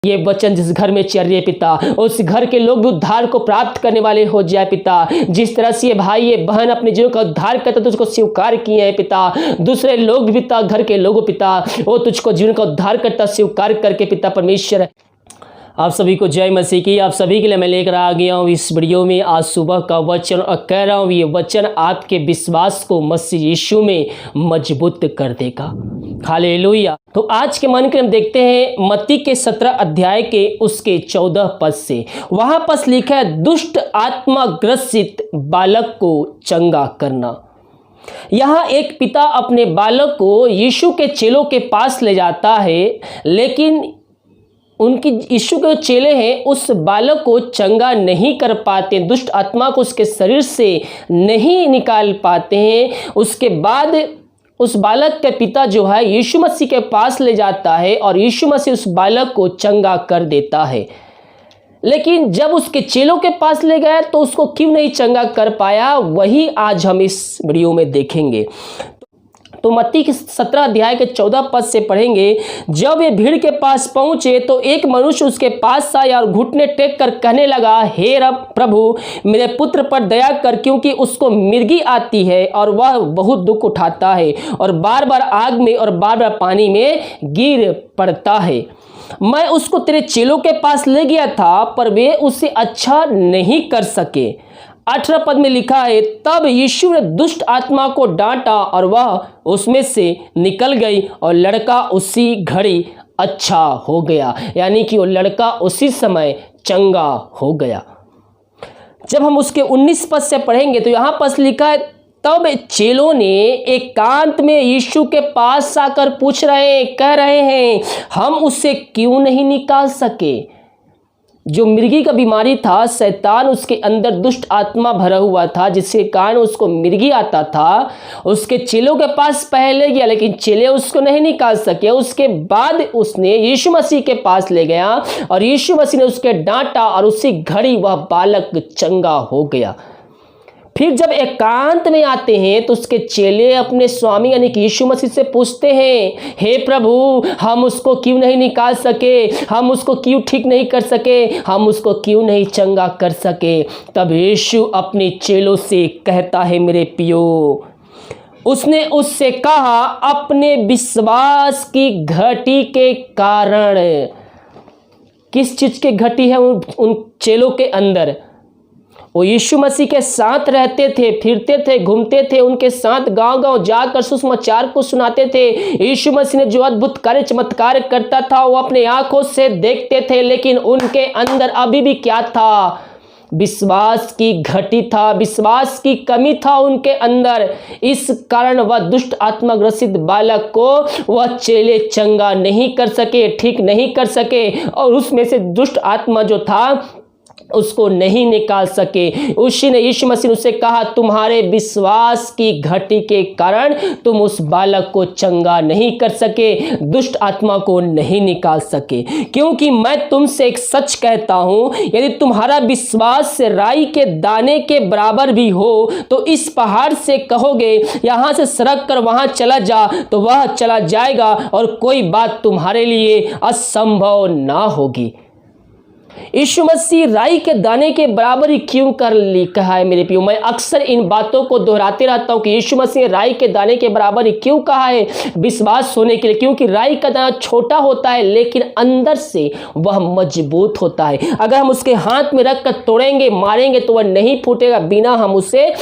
ये वचन जिस घर में चल रही है पिता, उस घर के लोग भी उद्धार को प्राप्त करने वाले हो जाए पिता। जिस तरह से ये भाई ये बहन अपने जीवन का उद्धार करता तुझको स्वीकार किए हैं पिता, दूसरे लोग भी पिता, घर के लोगों पिता, वो तुझको जीवन का उद्धार करता स्वीकार करके पिता परमेश्वर। आप सभी को जय मसीह की। आप सभी के लिए मैं लेकर आ गया हूँ इस वीडियो में आज सुबह का वचन, और कह रहा हूँ ये वचन आपके विश्वास को मसीह यीशु में मजबूत कर देगा। हालेलुया। तो आज के मन के हम देखते हैं मत्ती के 17 अध्याय के उसके 14 पद से। वहां पर लिखा है दुष्ट आत्मा ग्रसित बालक को चंगा करना। यहाँ एक पिता अपने बालक को यीशु के चेलों के पास ले जाता है, लेकिन उनकी यीशु के चेले हैं उस बालक को चंगा नहीं कर पाते, दुष्ट आत्मा को उसके शरीर से नहीं निकाल पाते हैं। उसके बाद उस बालक के पिता जो है यीशु मसीह के पास ले जाता है और यीशु मसीह उस बालक को चंगा कर देता है। लेकिन जब उसके चेलों के पास ले गए तो उसको क्यों नहीं चंगा कर पाया, वही आज हम इस वीडियो में देखेंगे। तो मत्ती के 17 अध्याय के 14 पद से पढ़ेंगे। जब वे भीड़ के पास पहुंचे तो एक मनुष्य उसके पास आया और घुटने टेक कर कहने लगा, हे प्रभु मेरे पुत्र पर दया कर, क्योंकि उसको मिर्गी आती है और वह बहुत दुख उठाता है और बार बार आग में और बार बार पानी में गिर पड़ता है। मैं उसको तेरे चेलों के पास ले गया था पर वे उसे अच्छा नहीं कर सके। 18 पद में लिखा है, तब यीशु ने दुष्ट आत्मा को डांटा और वह उसमें से निकल गई और लड़का उसी घड़ी अच्छा हो गया। यानी कि वो लड़का उसी समय चंगा हो गया। जब हम उसके 19 पद से पढ़ेंगे तो यहाँ पर लिखा है, तब चेलों ने एकांत में यीशु के पास आकर कह रहे हैं, हम उसे क्यों नहीं निकाल सके। जो मिर्गी का बीमारी था, शैतान उसके अंदर दुष्ट आत्मा भरा हुआ था, जिसके कारण उसको मिर्गी आता था। उसके चेलों के पास पहले गया लेकिन चेले उसको नहीं निकाल सके। उसके बाद उसने यीशु मसीह के पास ले गया और यीशु मसीह ने उसके डांटा और उसी घड़ी वह बालक चंगा हो गया। फिर जब एकांत में आते हैं तो उसके चेले अपने स्वामी यानी कि यीशु मसीह से पूछते हैं, हे प्रभु हम उसको क्यों नहीं निकाल सके, हम उसको क्यों ठीक नहीं कर सके, हम उसको क्यों नहीं चंगा कर सके। तब यीशु अपने चेलों से कहता है, मेरे पियो, उसने उससे कहा, अपने विश्वास की घटी के कारण। किस चीज की घटी है उन चेलों के अंदर? वो यीशु मसीह के साथ रहते थे, फिरते थे, घूमते थे, उनके साथ गांव-गांव जाकर सुसमाचार को सुनाते थे। यीशु मसीह ने जो अद्भुत कार्य चमत्कार करता था वो अपने आंखों से देखते थे, लेकिन उनके अंदर अभी भी क्या था? विश्वास की घटी था, विश्वास की कमी था उनके अंदर। इस कारण वह दुष्ट आत्मा ग्रसित बालक को वह चेले चंगा नहीं कर सके, ठीक नहीं कर सके, और उसमें से दुष्ट आत्मा जो था उसको नहीं निकाल सके। उसी ने यीशु मसीह ने उससे कहा, तुम्हारे विश्वास की घटी के कारण तुम उस बालक को चंगा नहीं कर सके, दुष्ट आत्मा को नहीं निकाल सके। क्योंकि मैं तुमसे एक सच कहता हूं, यदि तुम्हारा विश्वास राई के दाने के बराबर भी हो तो इस पहाड़ से कहोगे यहां से सरक कर वहां चला जा, तो वह चला जाएगा और कोई बात तुम्हारे लिए असंभव ना होगी। यीशु मसीह राई के दाने के बराबर ही क्यों कहा है मेरे प्रियो? मैं अक्सर इन बातों को दोहराते रहता हूं कि यीशु मसीह राई के दाने के बराबर ही क्यों कहा है विश्वास होने के लिए। क्योंकि राई का दाना छोटा होता है लेकिन अंदर से वह मजबूत होता है। अगर हम उसके हाथ में रख कर तोड़ेंगे, मारेंगे तो वह नहीं फूटेगा, बिना हम उसे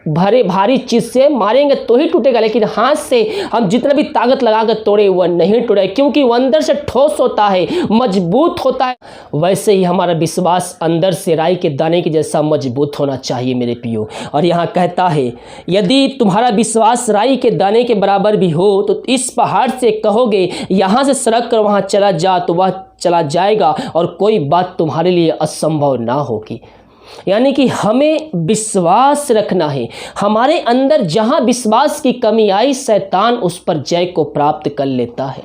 भारी चीज से मारेंगे तो ही टूटेगा। लेकिन हाथ से हम जितना भी ताकत लगाकर तोड़े वह नहीं टूटेगा, क्योंकि वह अंदर से ठोस होता है, मजबूत होता है। वैसे ही हमारा विश्वास अंदर से राई के दाने के जैसा मजबूत होना चाहिए मेरे प्रियो। और यहाँ कहता है, यदि तुम्हारा विश्वास राई के दाने के बराबर भी हो तो इस पहाड़ से कहोगे यहाँ से सरक कर वहाँ चला जा, तो वह चला जाएगा और कोई बात तुम्हारे लिए असंभव ना होगी। यानी कि हमें विश्वास रखना है। हमारे अंदर जहां विश्वास की कमी आई, शैतान उस पर जय को प्राप्त कर लेता है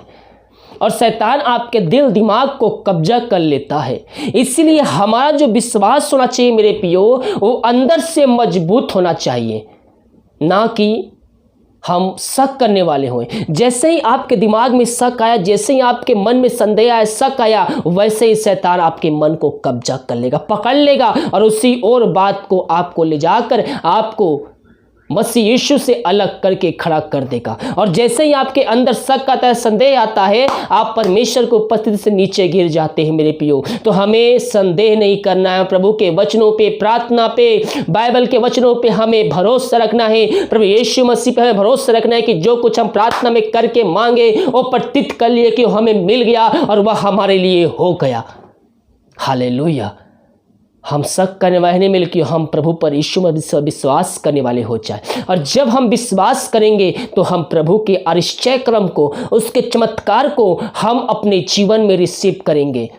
और शैतान आपके दिल दिमाग को कब्जा कर लेता है। इसलिए हमारा जो विश्वास होना चाहिए मेरे प्रियो, वो अंदर से मजबूत होना चाहिए, ना कि हम शक करने वाले हों। जैसे ही आपके दिमाग में शक आया, जैसे ही आपके मन में संदेह आया, शक आया, वैसे ही शैतान आपके मन को कब्जा कर लेगा, पकड़ लेगा और उसी और बात को आपको ले जाकर आपको मसीह यीशु से अलग करके खड़ा कर देगा। और जैसे ही आपके अंदर शक आता है, संदेह आता है, आप परमेश्वर की उपस्थिति से नीचे गिर जाते हैं मेरे प्रियो। तो हमें संदेह नहीं करना है, प्रभु के वचनों पे, प्रार्थना पे, बाइबल के वचनों पे हमें भरोसा रखना है। प्रभु यीशु मसीह पे हमें भरोसा रखना है कि जो कुछ हम प्रार्थना में करके मांगे वो प्रतीत कर लिए कि हमें मिल गया और वह हमारे लिए हो गया। हालेलुया। हम शक करने वाले नहीं मिल कि हम प्रभु पर, यीशु में विश्वास करने वाले हो जाए। और जब हम विश्वास करेंगे तो हम प्रभु के आश्चर्य क्रम को, उसके चमत्कार को हम अपने जीवन में रिसीव करेंगे।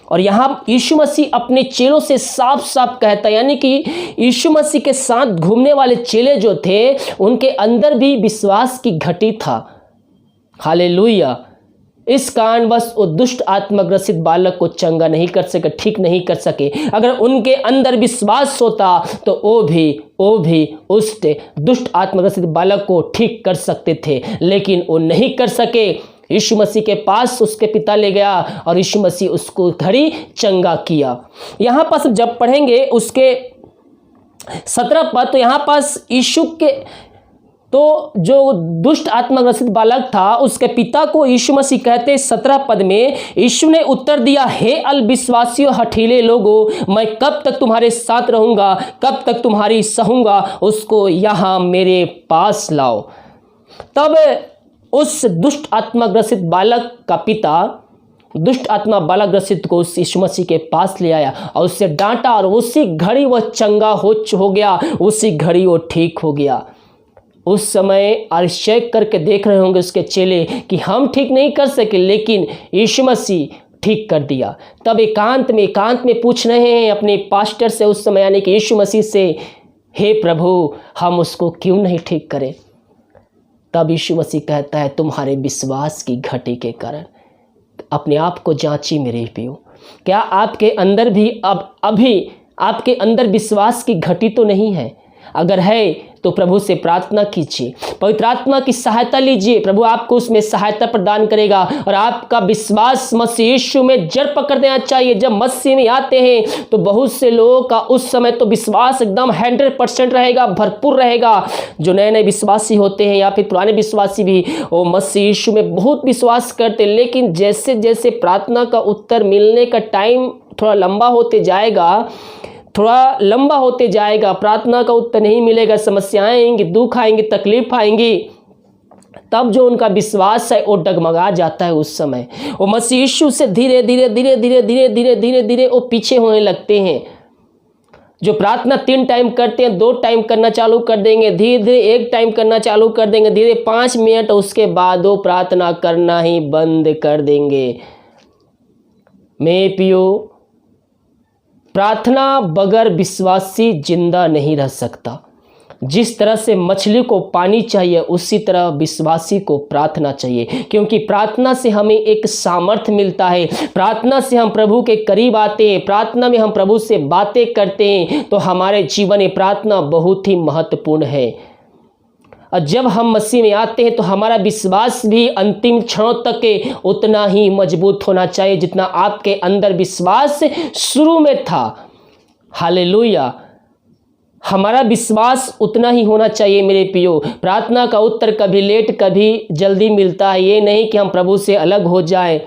और यहाँ यीशु मसीह अपने चेलों से साफ साफ कहता है, यानी कि यीशु मसीह के साथ घूमने वाले चेले जो थे उनके अंदर भी विश्वास की घटी था। हालेलुया। इस कारणवश वो दुष्ट आत्मग्रसित बालक को चंगा नहीं कर सके, ठीक नहीं कर सके। अगर उनके अंदर विश्वास होता तो वो भी उस दुष्ट आत्मग्रसित बालक को ठीक कर सकते थे, लेकिन वो नहीं कर सके। यीशु मसीह के पास उसके पिता ले गया और यीशु मसीह उसको घड़ी चंगा किया। यहाँ पास जब पढ़ेंगे उसके 17 पद, तो यहाँ पास यीशु के तो जो दुष्ट आत्मग्रसित बालक था उसके पिता को यीशु मसीह कहते 17 पद में, यीशु ने उत्तर दिया, हे अल्पविश्वासियों हठीले लोगों, मैं कब तक तुम्हारे साथ रहूंगा, कब तक तुम्हारी सहूंगा, उसको यहाँ मेरे पास लाओ। तब उस दुष्ट आत्मग्रसित बालक का पिता दुष्ट आत्मा बालक ग्रसित को उस यीशु मसीह के पास ले आया और उससे डांटा और उसी घड़ी वह चंगा हो गया, उसी घड़ी वो ठीक हो गया। उस समय आश्चर्य करके देख रहे होंगे उसके चेले कि हम ठीक नहीं कर सके, लेकिन यीशु मसीह ठीक कर दिया। तब एकांत में पूछ रहे हैं अपने पास्टर से उस समय, यानी कि यीशु मसीह से, हे प्रभु हम उसको क्यों नहीं ठीक करें। तब यीशु मसीह कहता है, तुम्हारे विश्वास की घटी के कारण। अपने आप को जांची मेरे प्रियो, क्या आपके अंदर भी अभी आपके अंदर विश्वास की घटी तो नहीं है? अगर है तो प्रभु से प्रार्थना कीजिए, पवित्र आत्मा की सहायता लीजिए, प्रभु आपको उसमें सहायता प्रदान करेगा और आपका विश्वास मसीह यीशु में जड़ पकड़ देना चाहिए। जब मसीह में आते हैं तो बहुत से लोगों का उस समय तो विश्वास एकदम 100% रहेगा, भरपूर रहेगा। जो नए नए विश्वासी होते हैं या फिर पुराने विश्वासी भी, वो मसीह यीशु में बहुत विश्वास करते, लेकिन जैसे जैसे प्रार्थना का उत्तर मिलने का टाइम थोड़ा लंबा होते जाएगा, प्रार्थना का उत्तर नहीं मिलेगा, समस्याएं आएंगी, दुख आएंगे, तकलीफ आएंगी, तब जो उनका विश्वास है वो डगमगा जाता है। उस समय वो मसीह यीशु से धीरे धीरे वो पीछे होने लगते हैं। जो प्रार्थना 3 टाइम करते हैं 2 टाइम करना चालू कर देंगे, धीरे धीरे 1 टाइम करना चालू कर देंगे, धीरे 5 मिनट, उसके बाद वो प्रार्थना करना ही बंद कर देंगे। मैं पियो, प्रार्थना बगैर विश्वासी जिंदा नहीं रह सकता। जिस तरह से मछली को पानी चाहिए उसी तरह विश्वासी को प्रार्थना चाहिए, क्योंकि प्रार्थना से हमें एक सामर्थ्य मिलता है, प्रार्थना से हम प्रभु के करीब आते हैं, प्रार्थना में हम प्रभु से बातें करते हैं। तो हमारे जीवन में प्रार्थना बहुत ही महत्वपूर्ण है। और जब हम मसीह में आते हैं तो हमारा विश्वास भी अंतिम क्षणों तक के उतना ही मजबूत होना चाहिए जितना आपके अंदर विश्वास शुरू में था। हालेलुया। हमारा विश्वास उतना ही होना चाहिए मेरे प्रियो। प्रार्थना का उत्तर कभी लेट कभी जल्दी मिलता है, ये नहीं कि हम प्रभु से अलग हो जाए।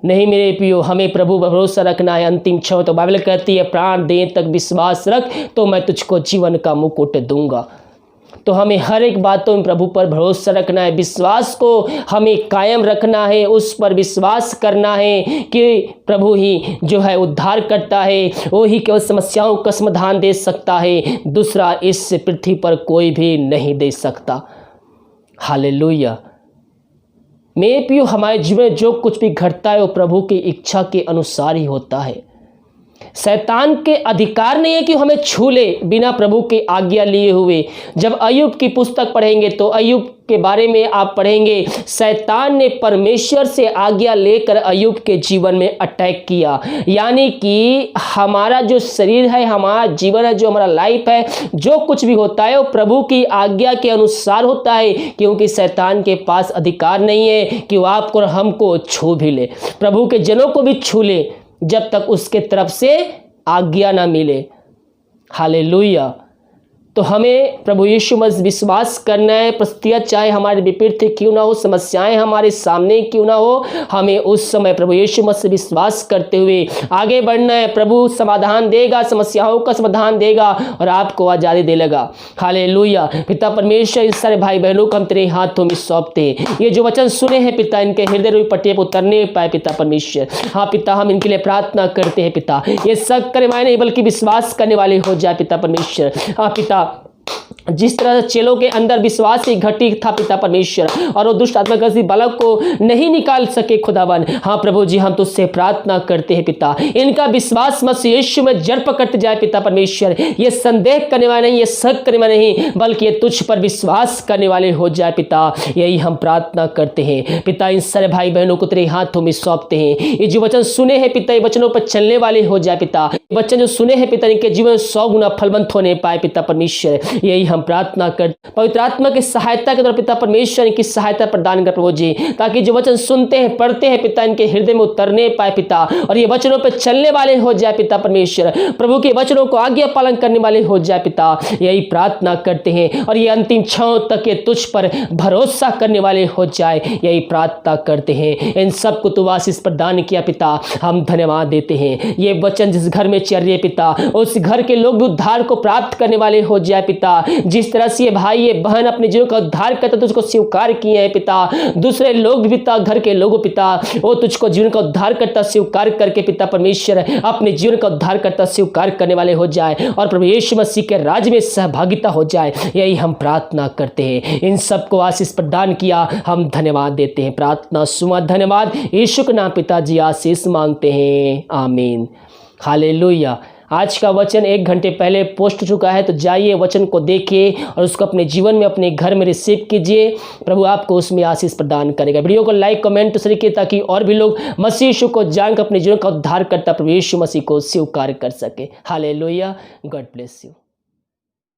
नहीं मेरे प्रियो, हमें प्रभु पर भरोसा रखना है अंतिम क्षण। तो बाइबल कहती है, प्राण देने तक विश्वास रख तो मैं तुझको जीवन का मुकुट दूंगा। तो हमें हर एक बातों में प्रभु पर भरोसा रखना है, विश्वास को हमें कायम रखना है, उस पर विश्वास करना है कि प्रभु ही जो है उद्धार करता है, वो ही केवल समस्याओं का समाधान दे सकता है, दूसरा इस पृथ्वी पर कोई भी नहीं दे सकता। हालेलुया। मेरे प्रियो, हमारे जीवन में जो कुछ भी घटता है वो प्रभु की इच्छा के अनुसार ही होता है। शैतान के अधिकार नहीं है कि हमें छू ले बिना प्रभु की आज्ञा लिए हुए। जब अय्यूब की पुस्तक पढ़ेंगे तो अय्यूब के बारे में आप पढ़ेंगे, शैतान ने परमेश्वर से आज्ञा लेकर अय्यूब के जीवन में अटैक किया। यानी कि हमारा जो शरीर है, हमारा जीवन है, जो हमारा लाइफ है, जो कुछ भी होता है वो प्रभु की आज्ञा के अनुसार होता है, क्योंकि शैतान के पास अधिकार नहीं है कि वो आपको और हमको छू भी ले, प्रभु के जनों को भी छू ले, जब तक उसके तरफ से आज्ञा ना मिले। हालेलुया। तो हमें प्रभु यीशु मसीह विश्वास करना है। परिस्थितियाँ चाहे हमारे विपरीत क्यों ना हो, समस्याएं हमारे सामने क्यों ना हो, हमें उस समय प्रभु यीशु मसीह विश्वास करते हुए आगे बढ़ना है। प्रभु समाधान देगा, समस्याओं का समाधान देगा और आपको आज़ादी देगा। हालेलुया। पिता परमेश्वर, इस सारे भाई बहनों को हम तेरे हाथों में सौंपते हैं। ये जो वचन सुने हैं पिता, इनके हृदय रूपी पट्टियों पर उतरने पाए पिता परमेश्वर। हाँ पिता, हम इनके लिए प्रार्थना करते हैं पिता, ये शक करे माने नहीं बल्कि विश्वास करने वाले हो जाए पिता परमेश्वर। हाँ पिता, जिस तरह से चेलों के अंदर विश्वास ही घटी था पिता परमेश्वर, और वो दुष्ट आत्मा किसी बालक को नहीं निकाल सके खुदावन। हाँ प्रभु जी, हम तुझसे प्रार्थना करते हैं पिता, इनका विश्वास मसीह यीशु में जड़ पकड़ते जाए पिता परमेश्वर। ये संदेह करने वाले नहीं, ये शक करने वाले नहीं, बल्कि ये तुझ पर विश्वास करने वाले हो जाए पिता। यही हम प्रार्थना करते हैं पिता। इन सारे भाई बहनों को तेरे हाथों में सौंपते हैं। ये जो वचन सुने हैं पिता, ये वचनों पर चलने वाले हो जाए पिता। वचन जो सुने हैं पिता, इनके जीवन 100 गुना फलवंत होने पाए पिता परमेश्वर। यही हम प्रार्थना कर, पवित्र आत्मा की सहायता के द्वारा पिता परमेश्वर इनकी सहायता प्रदान कर प्रभु जी, ताकि जो वचन सुनते हैं, पढ़ते हैं पिता, इनके हृदय में उतरने पाए पिता, और ये वचनों पर चलने वाले हो जाए पिता परमेश्वर। प्रभु के वचनों को आज्ञा पालन करने वाले हो जाए पिता। यही प्रार्थना करते हैं, और ये अंतिम क्षण तक ये तुझ पर भरोसा करने वाले हो जाए, यही प्रार्थना करते हैं। इन सबको तू आशीष प्रदान किया पिता, हम धन्यवाद देते हैं। ये वचन जिस घर में चल रहे पिता, उस घर के लोग भी उद्धार को प्राप्त करने वाले हो जाए पिता। जिस तरह से ये भाई ये बहन अपने जीवन का उद्धार करते तुझको स्वीकार किए हैं पिता, दूसरे लोग भी पिता, घर के लोगों पिता, वो तुझको जीवन का उद्धार करता स्वीकार करके पिता परमेश्वर अपने जीवन का उद्धार करता स्वीकार करने वाले हो जाए, और प्रभु यीशु मसीह के राज में सहभागिता हो जाए। यही हम प्रार्थना करते हैं। इन सबको आशीष प्रदान किया, हम धन्यवाद देते हैं। प्रार्थना सुना, धन्यवाद यीशु के नाम पिताजी आशीष मांगते हैं, आमीन। हालेलुया। आज का वचन 1 घंटे पहले पोस्ट हो चुका है, तो जाइए वचन को देखिए और उसको अपने जीवन में, अपने घर में रिसीव कीजिए। प्रभु आपको उसमें आशीष प्रदान करेगा। वीडियो को लाइक, कमेंट शेयर कीजिए, ताकि और भी लोग मसीह यीशु को जानकर अपने जीवन का उद्धार करता प्रभु यीशु मसीह को स्वीकार कर सके। हालेलुया। God bless you.